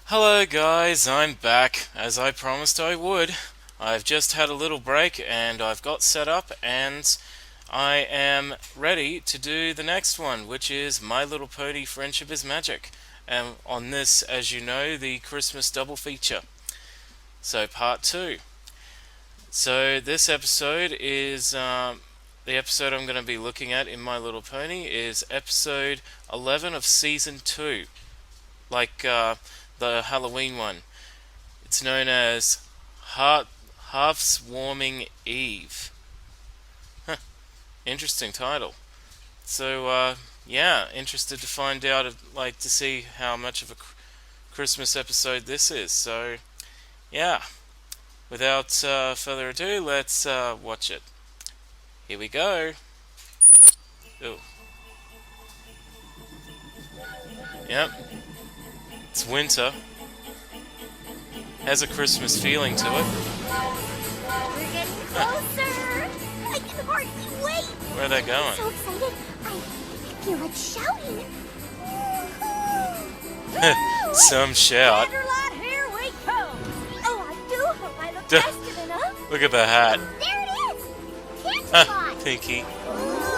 Hello guys, I'm back, as I promised I would. I've just had a little break and I've got set up and I am ready to do the next one, which is My Little Pony Friendship is Magic. And on this, as you know, the Christmas double feature. So part 2. So this episode is, the episode I'm going to be looking at in My Little Pony is episode 11 of season 2. Like, the Halloween one. It's known as Hearth's Warming Eve. Huh, interesting title. So, yeah, interested to find out, like, to see how much of a Christmas episode this is. So, yeah, without further ado, let's watch it. Here we go. Ooh. Yep, it's winter. Has a Christmas feeling to it. We're getting closer! I can hardly wait! Where are they going? I'm so excited, I feel like shouting. Some shout. Candlelight, here we come! Oh, I do hope I look festive enough. Look at the hat. There it is! Candlelight! Pinky.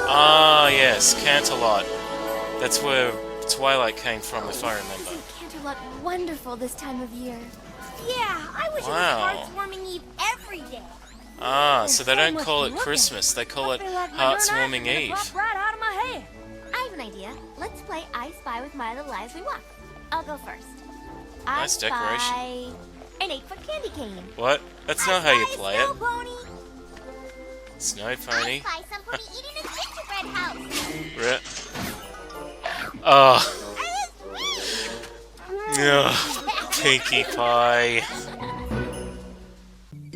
Ah, yes, Canterlot. That's where Twilight came from, if I remember. Isn't Canterlot wonderful this time of year? Yeah, I wish it was Wow. Hearthwarming Eve every day. Ah, so they don't much call it looking. Christmas, they call it I feel like my Heart's burn Warming eyes are Eve. gonna pop right out of my head. I have an idea. Let's play I Spy with my little eye as we walk. I'll go first. Nice I decoration. Spy an 8-foot candy cane. What? That's not how you play Snow it. Pony. Snow Pony. I spy some pony eating a gingerbread house. Oh, It's ugh, Pinkie Pie.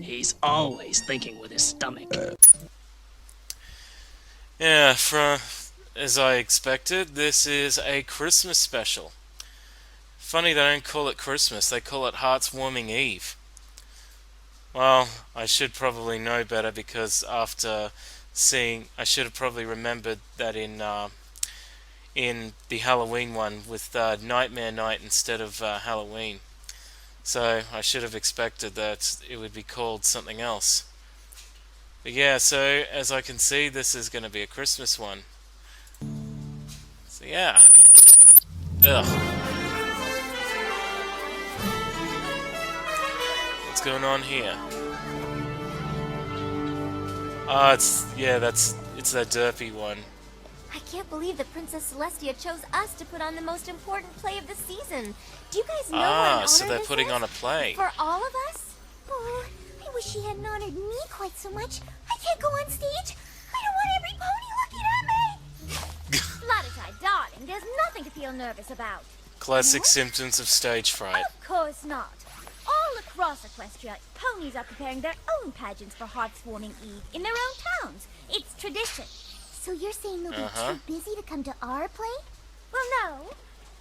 He's always thinking with his stomach. Yeah, as I expected, this is a Christmas special. Funny they don't call it Christmas, they call it Heart's Warming Eve. Well, I should probably know better because after seeing, I should have probably remembered that in the Halloween one with Nightmare Night instead of Halloween. So I should have expected that it would be called something else. But yeah, so as I can see, this is going to be a Christmas one. So yeah. Ugh. What's going on here? Ah, it's that derpy one. I can't believe that Princess Celestia chose us to put on the most important play of the season. Do you guys know what an honor So they're this putting is? on a play. For all of us? Oh, I wish she hadn't honored me quite so much. I can't go on stage. I don't want every pony looking at me. Fluttershy, darling, there's nothing to feel nervous about. Classic symptoms of stage fright. Of course not. All across Equestria, ponies are preparing their own pageants for Hearth's Warming Eve in their own towns. It's tradition. So you're saying they'll be too busy to come to our play? Well, no.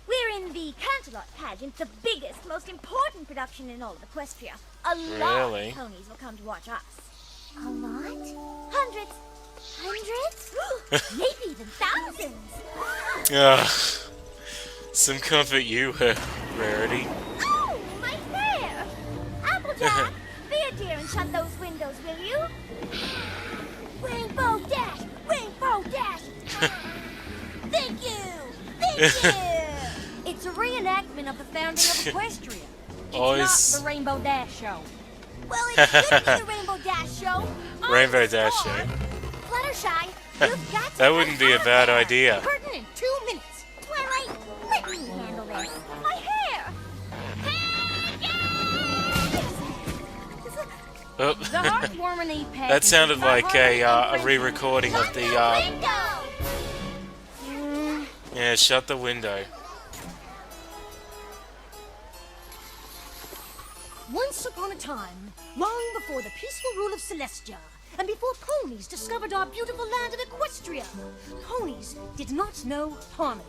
We're in the Canterlot pageant, the biggest, most important production in all of Equestria. A lot Really? of ponies will come to watch us. A lot? Hundreds. Hundreds? Maybe even thousands. Ugh. Some comfort you, Rarity. Oh, my hair! Applejack, be a dear and shut those windows, will you? Rainbow Dash! Rainbow Dash! Thank you! Thank you! It's a reenactment of the founding of Equestria. It's Always- not the Rainbow Dash Show. Well, it should be the Rainbow Dash Show. On Rainbow the Dash score. Show. Fluttershy, you've got to That wouldn't be a bad idea. Curtain in 2 minutes. Twilight, let me handle this. My hair! Oh. The Hearthwarming Eve pageant That sounded is like a my re-recording of the, window! yeah, shut the window. Once upon a time, long before the peaceful rule of Celestia, and before ponies discovered our beautiful land of Equestria, ponies did not know harmony.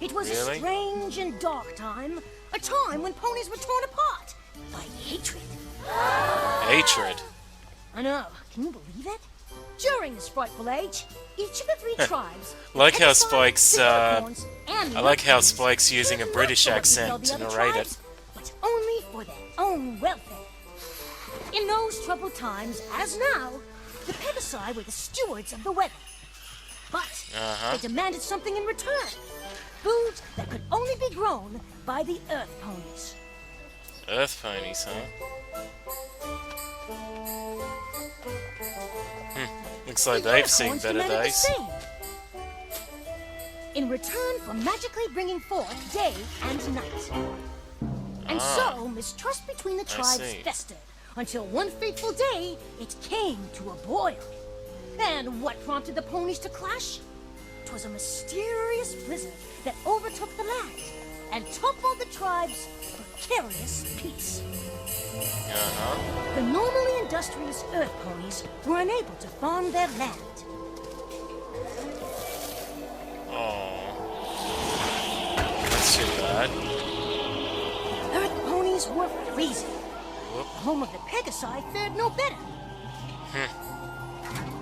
It was Really? a strange and dark time, a time when ponies were torn apart by hatred. Hatred. I know, can you believe it? During this frightful age, each of the three tribes... Like how identified Spike's, their unicorns and I like how unicorns Spike's using a who British worked accent with the to other narrate tribes, it. But but only for their own welfare. In those troubled times, as now, the Pegasi were the stewards of the weather. But they demanded something in return. Food that could only be grown by the Earth Ponies. Earth ponies, huh? Looks like The they've Earth seen Ponies better demanded the days. same. In return for magically bringing forth day and night. And so, mistrust between the tribes see. festered, until one fateful day, it came to a boil. And what prompted the ponies to clash? 'Twas a mysterious blizzard that overtook the land and toppled the tribe's precarious peace. The normally industrious Earth Ponies were unable to farm their land. That's too bad. Earth Ponies were freezing. The home of the Pegasi fared no better.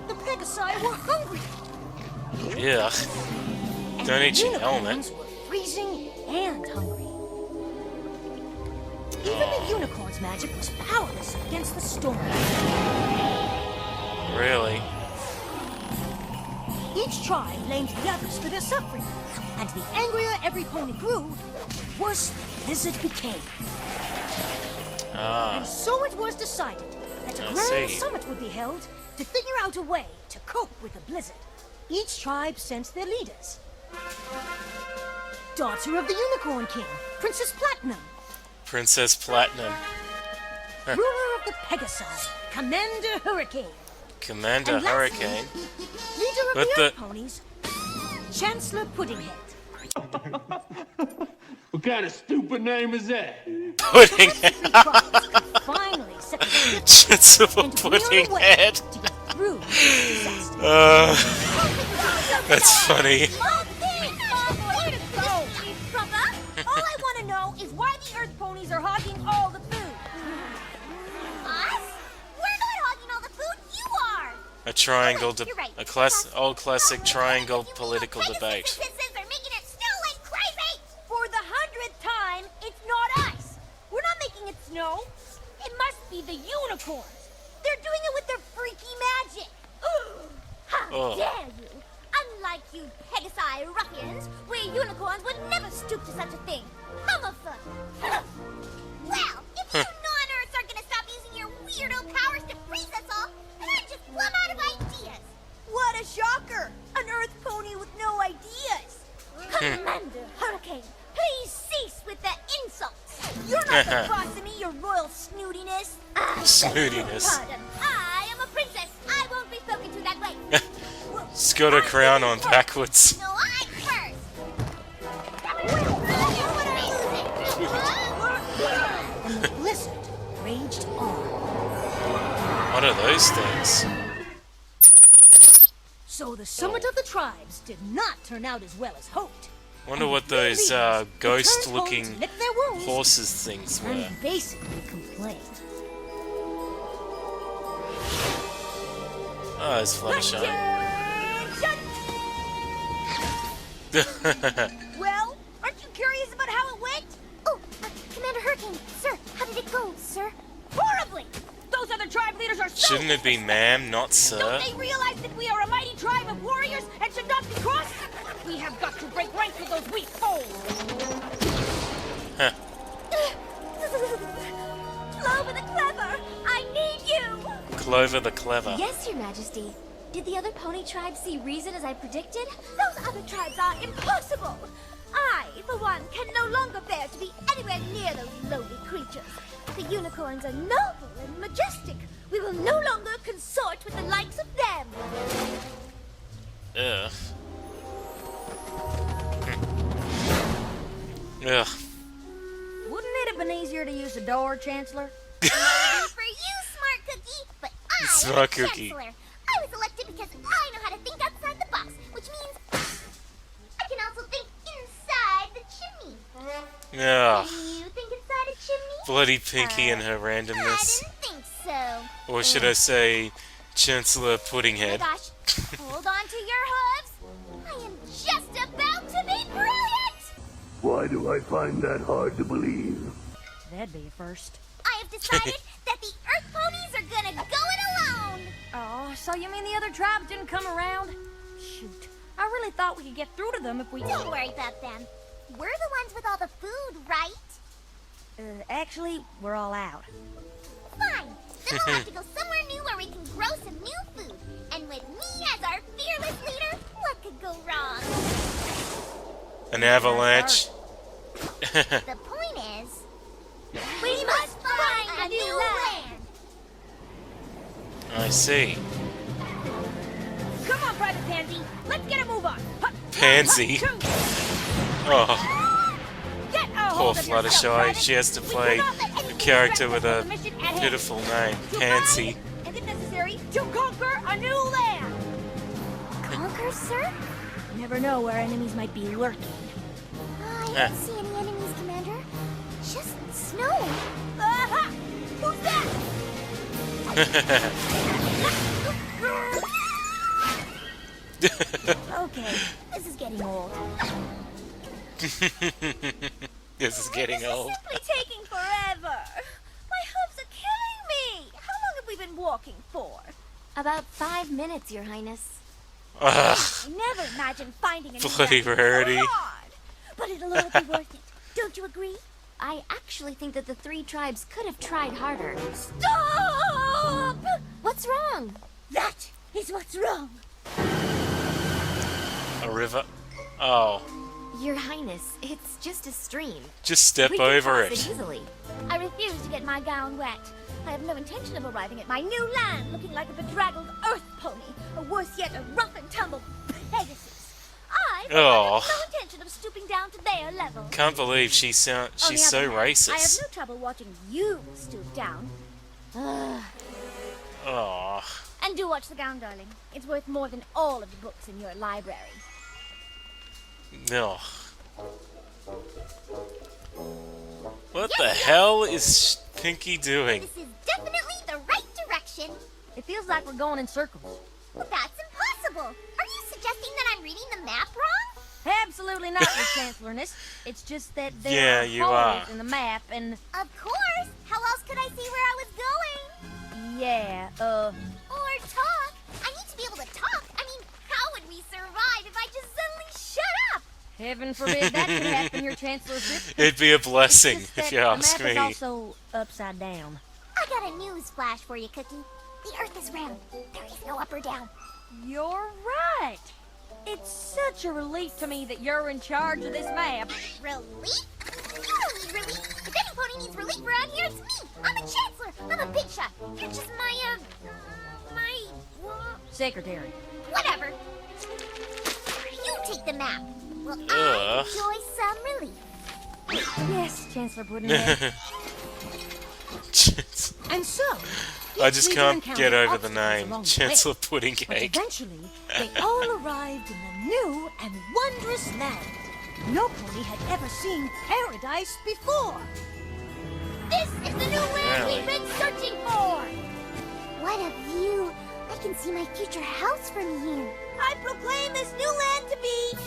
The Pegasi were hungry. Yeah. And Don't the eat your helmet. unicorns were freezing and hungry. Even the unicorn's magic was powerless against the storm. Really? Each tribe blamed the others for their suffering, and the angrier every pony grew, the worse the blizzard became. And so it was decided that a I grand see. summit would be held to figure out a way to cope with the blizzard. Each tribe sent their leaders. Daughter of the Unicorn King, Princess Platinum. Princess Platinum. Ruler of the Pegasi, Commander Hurricane. Commander And lastly, Hurricane. Leader of But the the- Earth Ponies, Chancellor Puddinghead. What kind of stupid name is that? Pudding Three tribes could finally set the ship Sensible and clear pudding a way head. to get through this disaster. That's funny. Oh, thanks, Mom. Way to go. Papa, all I want to know is why the Earth Ponies are hogging all the food. Us? We're not hogging all the food. You are. A triangle, You're right. old classic triangle political debate. They're making it snow like crazy. For the 100th time, it's not us. We're not making it snow. It must be the unicorns. They're doing it with their freaky magic. How dare you? Unlike you Pegasi ruffians, we unicorns would never stoop to such a thing. Homophobe. Well, if you non-Earths are gonna stop using your weirdo powers to freeze us all, then I'm just plumb out of ideas. What a shocker! An Earth pony with no ideas. Commander Hurricane, please cease with the insults. You're not the boss of me, your royal snootiness. Snootiness. Pardon. I am a princess. I won't be spoken to that way. She's got her crown on backwards. No, I first. And the blizzard raged on. What are those things? So the summit of the tribes did not turn out as well as hoped. Wonder And what their those leaders ghost-looking returned home to lick their wounds horses things were. and basically complained. Oh, it's Fluttershy. Well, aren't you curious about how it went? Oh, Commander Hurricane, sir, how did it go, sir? Horribly! Those other tribe leaders are so... Shouldn't it be ma'am, not sir? Don't they realize that we are a mighty tribe of warriors and should not be crossed? We have got to break ranks with those weak foes. Huh. Clover the Clever, I need you! Clover the Clever. Yes, Your Majesty. Did the other pony tribes see reason as I predicted? Those other tribes are impossible! I, for one, can no longer bear to be anywhere near those lowly creatures. The unicorns are noble and majestic. We will no longer consort with the likes of them. Ugh. Ugh. Wouldn't it have been easier to use the door, Chancellor? Maybe for you, Smart Cookie, but I Smart am Cookie. Chancellor. I was elected because I know how to think outside the box, which means I can also think inside the chimney. Ugh. Can you think inside a chimney? Bloody Pinky and her I randomness. didn't think so. Or should I say, Chancellor Oh my Puddinghead? gosh, hold on to your hooves. I am just about to be brilliant! Why do I find that hard to believe? That'd be a first. I have decided that the Earth ponies are gonna go it alone. Oh, so you mean the other tribes didn't come around? Shoot. I really thought we could get through to them if we... Don't worry about them. We're the ones with all the food, right? Actually, we're all out. Fine. Then we'll have to go somewhere new where we can grow some new food. And with me as our fearless leader, what could go wrong? An avalanche. The point is, we must find a new land. I see. Come on, Private Pansy. Let's get a move on. Pansy. Oh, Get a poor hold of yourself, Fluttershy. Private. She has to We play cannot let a anything character distract with us a from the mission at hand. pitiful name, To Pansy. find, and if necessary, to conquer a new land. Conquer, sir? Never know where enemies might be lurking. I don't see any enemies, Commander. Just snow. Aha! Who's that? Okay, this is getting old. This is getting old. Simply taking forever. My hooves are killing me. How long have we been walking for? About 5 minutes, Your Highness. Ugh. I never imagined finding a new Bloody land rarity. so hard. But it'll all be worth it. Don't you agree? I actually think that the 3 tribes could have tried harder. Stop! What's wrong? That is what's wrong. A river. Oh, Your Highness, it's just a stream. just step We can over cross it. easily. I refuse to get my gown wet. I have no intention of arriving at my new land looking like a bedraggled earth pony, or worse yet, a rough and tumble Pegasus. I Oh. have no intention of stooping down to their level. Can't believe she's so On the so other hand, I have racist. no trouble watching you stoop down. Oh, And do watch the gown, darling. It's worth more than all of the books in your library. no. What the hell is Pinky doing? This is definitely the right direction. It feels like we're going in circles. But that's impossible. Are you suggesting that I'm reading the map wrong? Absolutely not, Your Chancellorness. It's just that there Yeah, are you holes are. in the map, and Of course. How else could I see where I was going? yeah, Or talk. I need to be able to talk. I mean, how would we survive if I just suddenly shut up? heaven forbid that could happen, Your Chancellorship. It'd be a blessing, It's just if that you ask the map me. is also upside down. I got a news flash for you, Cookie. The Earth is round. There is no up or down. You're right. It's such a relief to me that you're in charge of this map. Relief? You don't need relief. If any pony needs relief around here, it's me. I'm a chancellor. I'm a big shot. You're just my, Secretary. whatever. You take the map. Well, I Ugh. enjoy some relief. Yes, Chancellor Puddinhead. And so, I each just leader can't encountered get over the obstacles name, along the Chancellor way. Pudding But Cake. eventually, they all arrived in the new and wondrous land. No pony had ever seen paradise before. This is the new land Really? we've been searching for. What a view. I can see my future house from here. I proclaim this new land to be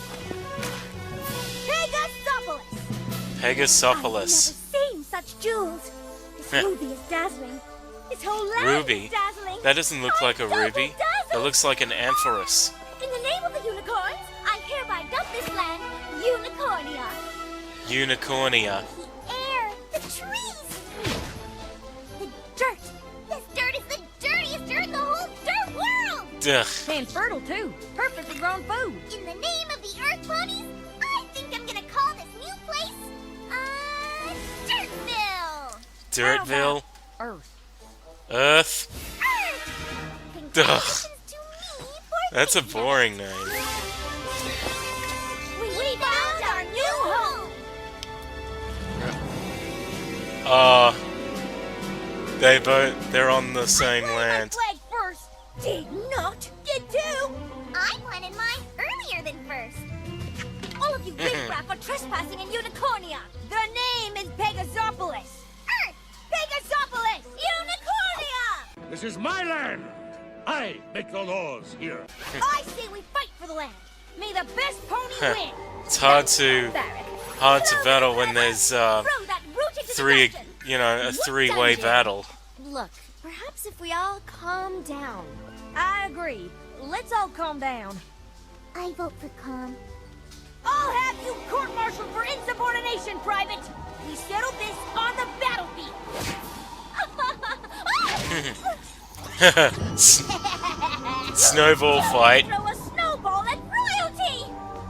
Pegasopolis. I've never Pegasopolis. seen such jewels. This ruby is dazzling. This whole land Ruby? is dazzling. That doesn't look like a I'm double ruby. That dazzled. looks like an amphorus. In the name of the unicorns, I hereby dub this land Unicornia. Unicornia. The air, the trees, the dirt. This dirt is the dirtiest dirt in the whole dirt world. Ugh. And fertile, too. Perfectly grown food. In the name of the Earth Ponies, I think I'm gonna call this new place, Dirtville. Dirtville. Earth. Earth. Earth. Congratulations to me for That's a thinking of boring it. name. We found our new home. They're on the same land. Flag first. Did not. Did too. I planted mine earlier than first. All of you riffraff are trespassing in Unicornia. The name is Pegasopolis. Earth. Pegasopolis. Unicornia. This is my land. I make the laws here. I say we fight for the land. May the best pony win. It's hard to Barrack. battle when there's Throw that root into the three ocean. you know, a three-way dungeon? battle. Look, perhaps if we all calm down. I agree. Let's all calm down. I vote for calm. I'll have you court-martialed for insubordination, Private. We settled this on the battlefield. Snowball fight. Throw a snowball at royalty!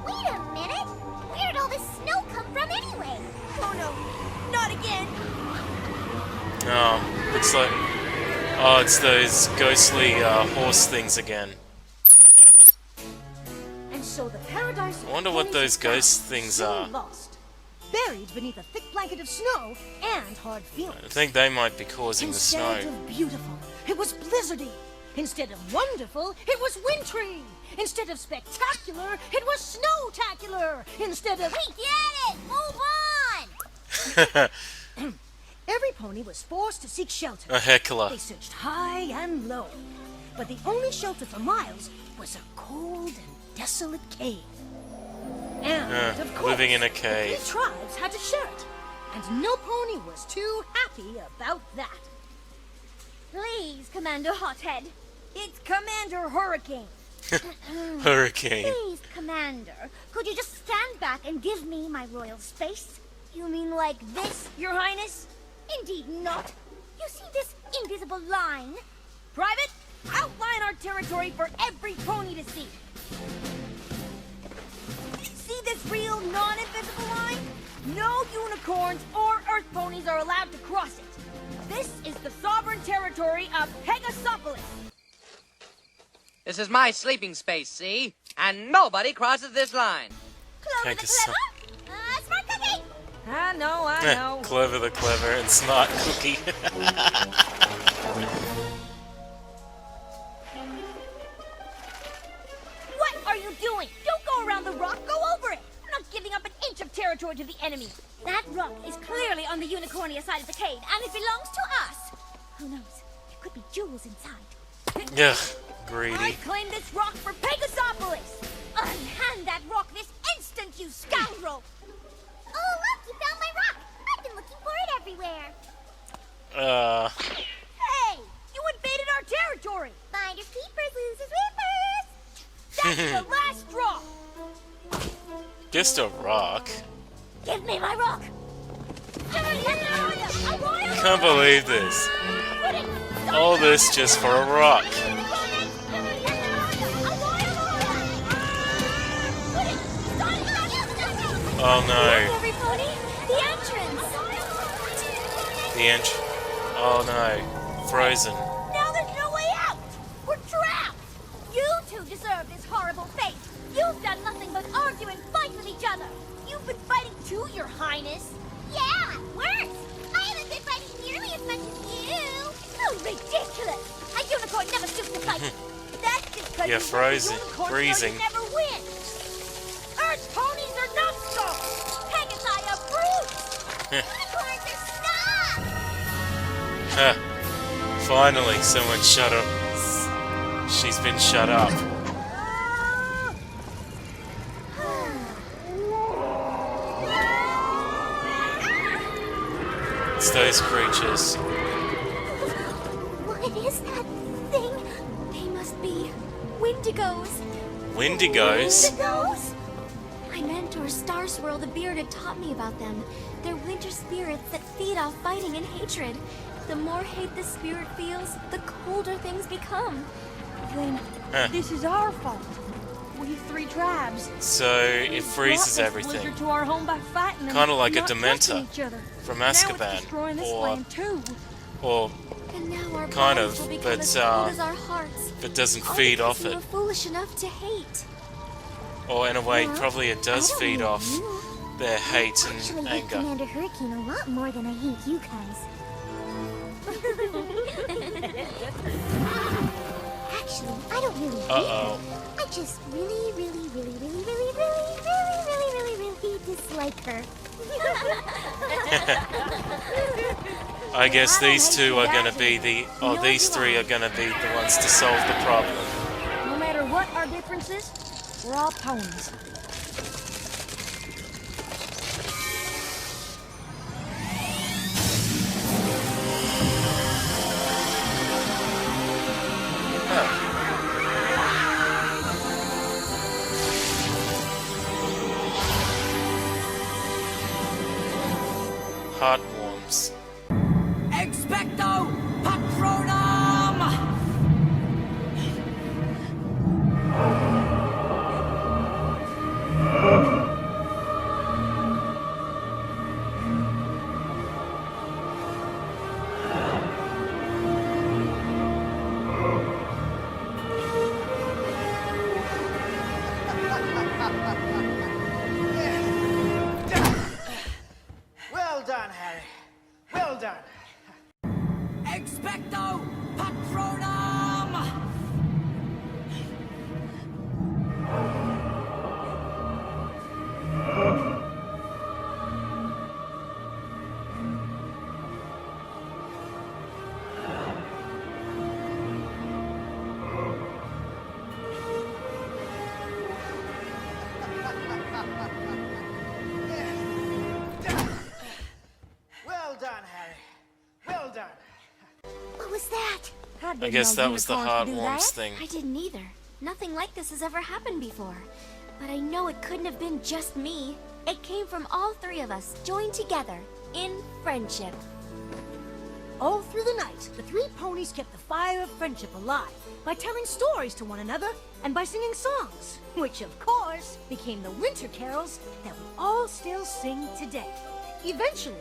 Wait a minute! Where'd all this snow come from anyway? Oh no, not again. Oh, looks like... Oh, it's those ghostly horse things again. And so the paradise I wonder what those ghost things soon are. lost, buried beneath a thick blanket of snow and hard feelings. I think they might be causing the Instead snow. of beautiful, it was blizzardy. Instead of wonderful, it was wintry. Instead of spectacular, it was snowtacular. Instead of... We get it! Move on! Every pony was forced to seek shelter. A heckler. They searched high and low, but the only shelter for miles was a cold and desolate cave. And, of course, living in a the cave. 3 tribes had to share it, and no pony was too happy about that. Please, Commander Hothead. It's Commander Hurricane. Hurricane. Please, Commander. Could you just stand back and give me my royal space? You mean like this, Your Highness? Indeed not. You see this invisible line? Private, outline our territory for every pony to see. See this real non-invisible line? No unicorns or earth ponies are allowed to cross it. This is the sovereign territory of Pegasopolis. This is my sleeping space, see? And nobody crosses this line. Clover the Pegasus- clever? Smart cookie! I know. Clever the clever and smart cookie. What are you doing? Don't go around the rock, go over it. I'm not giving up an inch of territory to the enemy. That rock is clearly on the Unicornia side of the cave, and it belongs to us. Who knows? There could be jewels inside. Ugh, I greedy. claim this rock for Pegasopolis. Unhand that rock this instant, you scoundrel! Oh, look, you found my rock! I've been looking for it everywhere. Hey, you invaded our territory. Finders keepers, losers weepers! That's the last straw. Just a rock. Give me my rock! Can't believe this. All this just for a rock. Oh no. Every pony, the entrance! Oh no. Frozen. Now there's no way out! We're trapped! You two deserve this horrible fate! You've done nothing but argue and fight with each other! You've been fighting too, Your Highness. Yeah, worse! I haven't been fighting nearly as much as you! Oh, ridiculous! A unicorn never stoops to fight! That's because Yeah, you frozen, freezing. never win. Earth ponies are numbskulls. Pegasi are brutes! Unicorns are snot! Huh. Finally, someone shut up. She's been shut up. It's those creatures. What is that thing? They must be Wendigos. Wendigos? Those? My mentor, Star Swirl the Beard, had taught me about them. They're winter spirits that feed off fighting and hatred. The more hate the spirit feels, the colder things become. Then this is our fault. We 3 tribes. So it freezes everything. To our home by fighting Kinda like a not trusting Dementor each other. from Now it's Azkaban, destroying this or- land too. Or And now our Kind bodies of, will become but, as cold as our hearts. if it doesn't All feed because off we it. were foolish enough to hate. Or in a way, Well, probably it does I don't feed hate off you. their hate Actually, and I hate anger. Commander Hurricane a lot more than I hate you guys. Actually, I don't really hate Uh-oh. her. I just really dislike her. I guess I don't these hate two you are guys, gonna be the... Oh, nor these do 3 I. are gonna be the ones to solve the problem. No matter what our differences, we're all ponies. I guess that was the heartwarms thing. I didn't either. Nothing like this has ever happened before. But I know it couldn't have been just me. It came from all three of us, joined together, in friendship. All through the night, the three ponies kept the fire of friendship alive by telling stories to one another and by singing songs, which of course became the winter carols that we all still sing today. Eventually,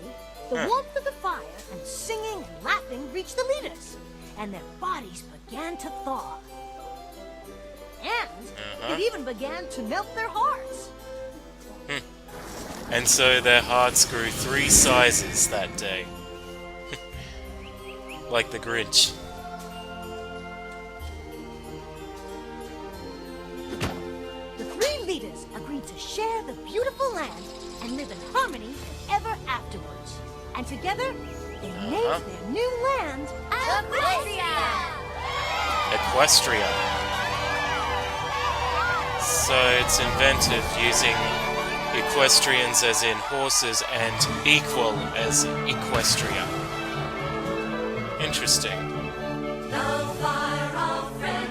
the warmth of the fire and singing and laughing reached the leaders, and their bodies began to thaw. And it even began to melt their hearts. And so their hearts grew 3 sizes that day. Like the Grinch. The three leaders agreed to share the beautiful land and live in harmony ever afterwards. And together, they named their new land Equestria. So it's invented using equestrians as in horses and equal as equestria. Interesting.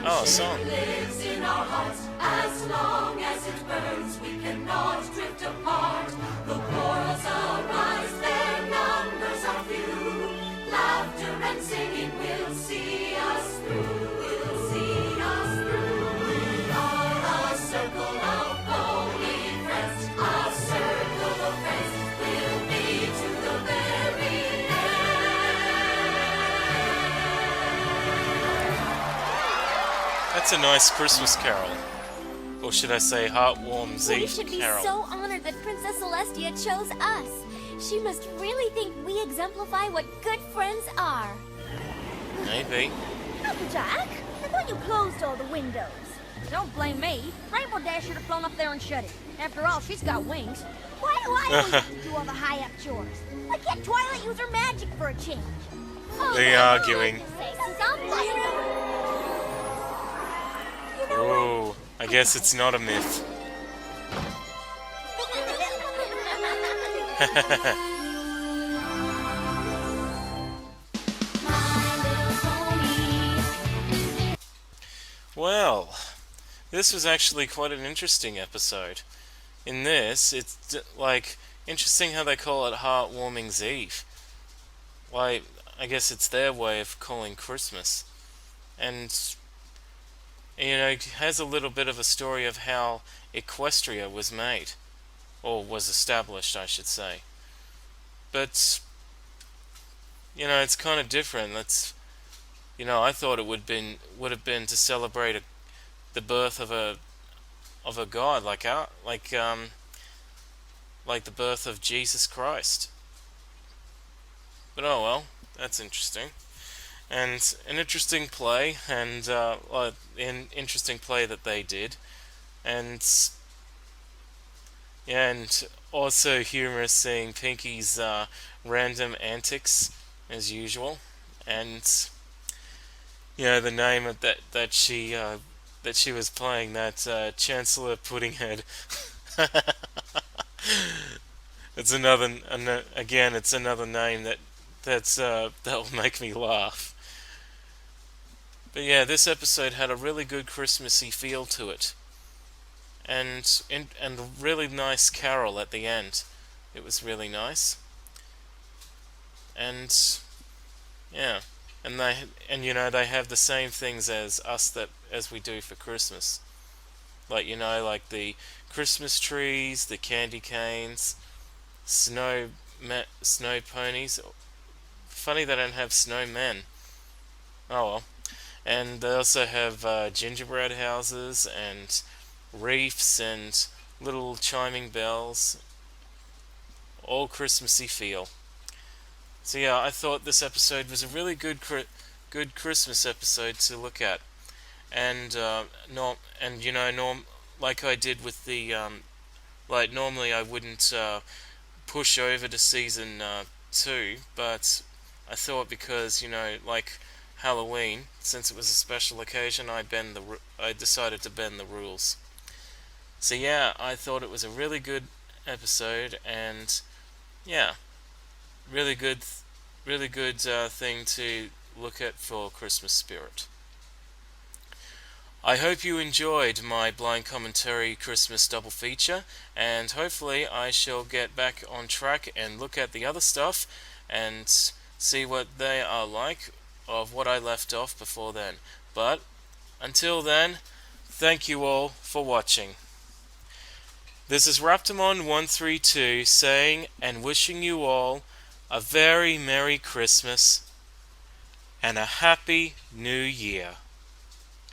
Oh, a song. Lives in our hearts. As long as it burns, we cannot drift apart. The quarrels arise, their numbers are few. Laughter and singing will see us through. Will see us through. We are a circle of holy friends. A circle of friends will be to the very end. That's a nice Christmas carol. Or should I say heartwarms We Eve should be carol. so honored that Princess Celestia chose us. She must really think we exemplify what good friends are. Maybe. Applejack, I thought you closed all the windows. Don't blame me. Rainbow Dash should have flown up there and shut it. After all, she's got wings. Why do I always have to do all the high-up chores? Why can't Twilight use her magic for a change? They arguing. Oh, I guess it's not a myth. Well, this was actually quite an interesting episode. In this, it's like interesting how they call it Heartwarming's Eve. Like, I guess it's their way of calling Christmas. And you know, it has a little bit of a story of how Equestria was made. Or was established, I should say. But, you know, it's kind of different. That's, you know, I thought it would have been to celebrate the birth of a god like the birth of Jesus Christ. But oh well, that's interesting. And an interesting play, and an interesting play that they did, and yeah, and also humorous seeing Pinky's random antics as usual, and you know the name of that she was playing, that Chancellor Puddinghead. It's another name that'll make me laugh. But yeah, this episode had a really good Christmassy feel to it, and a really nice carol at the end. It was really nice, and yeah, and you know they have the same things as us as we do for Christmas, like you know like the Christmas trees, the candy canes, snow ponies. Funny they don't have snowmen. Oh well. And they also have gingerbread houses and wreaths and little chiming bells. All Christmassy feel. So yeah, I thought this episode was a really good Christmas episode to look at. And like I did with the like normally I wouldn't push over to season 2, but I thought because like Halloween, since it was a special occasion, I decided to bend the rules. So yeah, I thought it was a really good episode, and yeah, really good thing to look at for Christmas spirit. I hope you enjoyed my blind commentary Christmas double feature, and hopefully I shall get back on track and look at the other stuff and see what they are like of what I left off before then. But until then, thank you all for watching. This is Raptormon132 saying and wishing you all a very Merry Christmas and a Happy New Year.